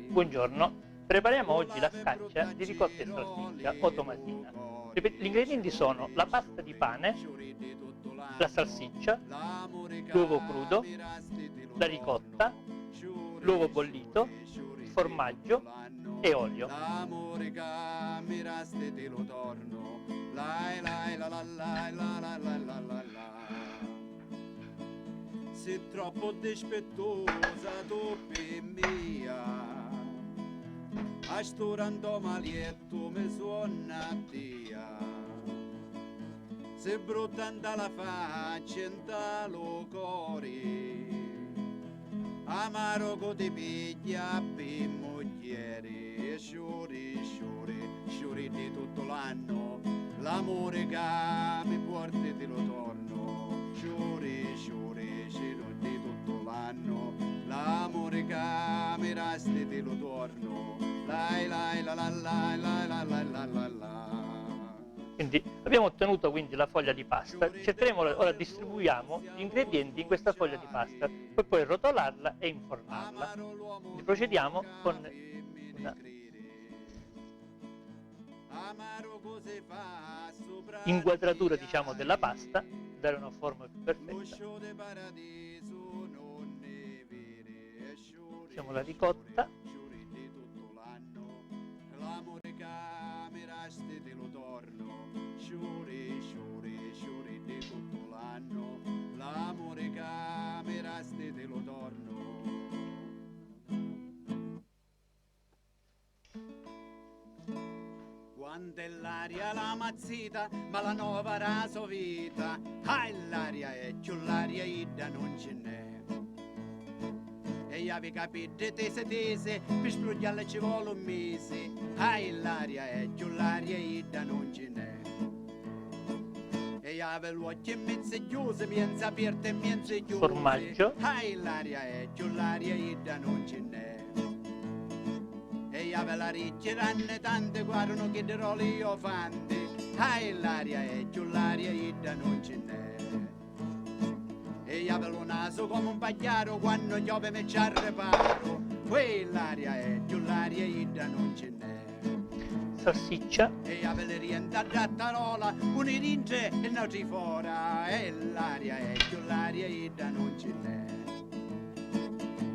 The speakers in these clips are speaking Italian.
Buongiorno, prepariamo oggi la scaccia di ricotta e salsiccia o tomatina. Gli ingredienti sono la pasta di pane, la salsiccia, l'uovo crudo, la ricotta, l'uovo bollito, il formaggio e olio. Sei troppo dispettosa tu per mia, a sto randomalietto mi suona via. Sei brutta dalla faccia in dallo cuore, amaro che ti piglia per mogliere, sciuri, sciuri, sciuri di tutto l'anno, l'amore che mi porta te lo torno, sciuri, sciuri, sciuri di tutto l'anno, l'amore che mi resti te lo torno, lai lai la la la la la la la la la. Quindi abbiamo ottenuto quindi la foglia di pasta, cercheremo ora distribuiamo gli ingredienti in questa foglia di pasta per poi rotolarla e infornarla. Quindi procediamo con una inquadratura diciamo della pasta, dare una forma più perfetta. Facciamo la ricotta. Sciuri, sciuri, sciuri di tutto l'anno, l'amore che mi resti te lo torno. Quando è l'aria la mazzita, ma la nuova raso vita, l'aria è giù, l'aria idda non ce n'è. E avevi capito tese, per sprugliarla ci vuole un mese, l'aria è giù, l'aria idda non ce n'è. E avevo l'occhio in mezzo chiuso, mienza aperta e mienza chiusa. Formaggio. L'aria è giù, l'aria idda non ce n'è. E avevo la riccia, ranne tante, guardano che deroli io fante. L'aria è giù, l'aria idda non ce n'è. E avevo un naso come un pagliaro quando piove me ci reparo. Quell'aria è giù, l'aria idda non ce n'è. Salsiccia. E avevo rientrata a tarola, uniringe e non ci fora. E l'aria è giù, l'aria idda non ce n'è.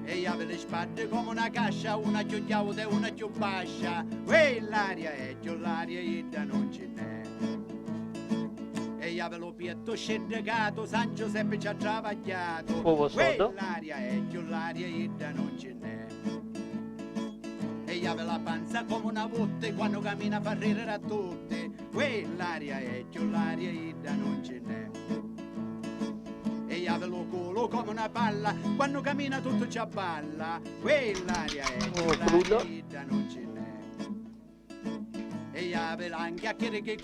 E avevo le spade come una cascia, una più chiauda e una più bascia. Quell'aria è giù, l'aria idda non ce n'è. E avevo pietto scendegato, San Giuseppe ci ha travagliato. Uovo sodo. Quell'aria è giù, l'aria idda non ce n'è. E avevo la panza come una botte, quando cammina fa ridere a tutti. Quell'aria è giù, l'aria idda non ce n'è. E avevo il culo come una palla, quando cammina tutto ci abballa. Quell'aria è giù, l'aria idda non ce n'è. E avevo anche a che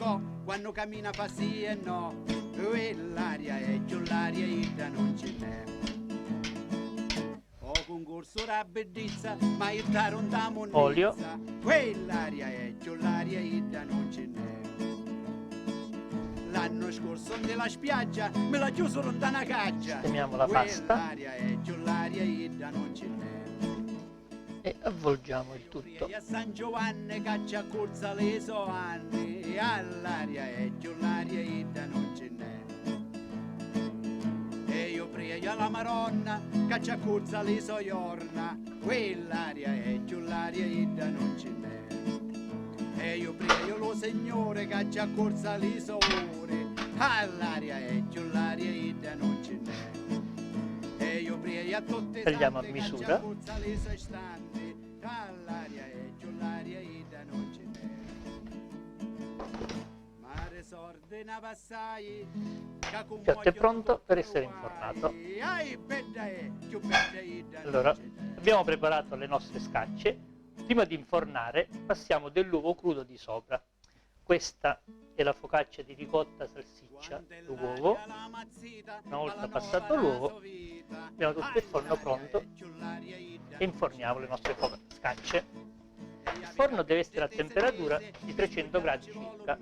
quando cammina fa sì e no. Quell'aria è giù, l'aria idda non ce n'è. O concorso la bellezza, ma il taronda monnezza. Olio. Quell'aria è giù, l'aria idda non ce n'è. L'anno scorso nella spiaggia me la chiusero da una caccia. Teniamo la pasta. Quell'aria è giù, l'aria idda non ce n'è. E avvolgiamo il tutto. E a San Giovanni caccia corsa le so anni, all'aria è giù, l'aria idda non ce n'è. E io prego alla Maronna, caccia corsa le so giorna, quell'aria è giù, l'aria idda non ce n'è. E io prego lo Signore, caccia corsa le so ore, all'aria è giù, l'aria idda non ce n'è. E io prego a tutte tagliamo a misura. All'aria è giù, l'aria idda non ce n'è. Mare sorde na passai, Il piatto è pronto per essere infornato. Allora, abbiamo preparato le nostre scacce. Prima di infornare passiamo dell'uovo crudo di sopra. Questa è la focaccia di ricotta, salsiccia e uovo. Una volta passato l'uovo, abbiamo tutto il forno pronto e inforniamo le nostre scacce. Il forno deve essere a temperatura di 300 gradi circa.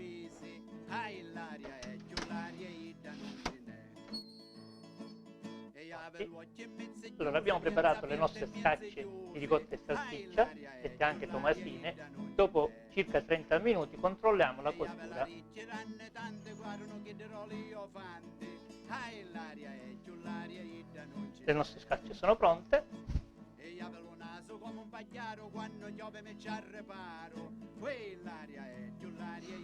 pronti. Allora, abbiamo preparato le nostre scacce di ricotta e salsiccia, dette anche tomatine. Dopo circa 30 minuti controlliamo la cottura. Le nostre scacce sono pronte. Come un pagliaro quando piove me ci reparo, quell'aria è giù l'aria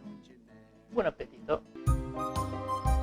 non ce n'è. Buon appetito!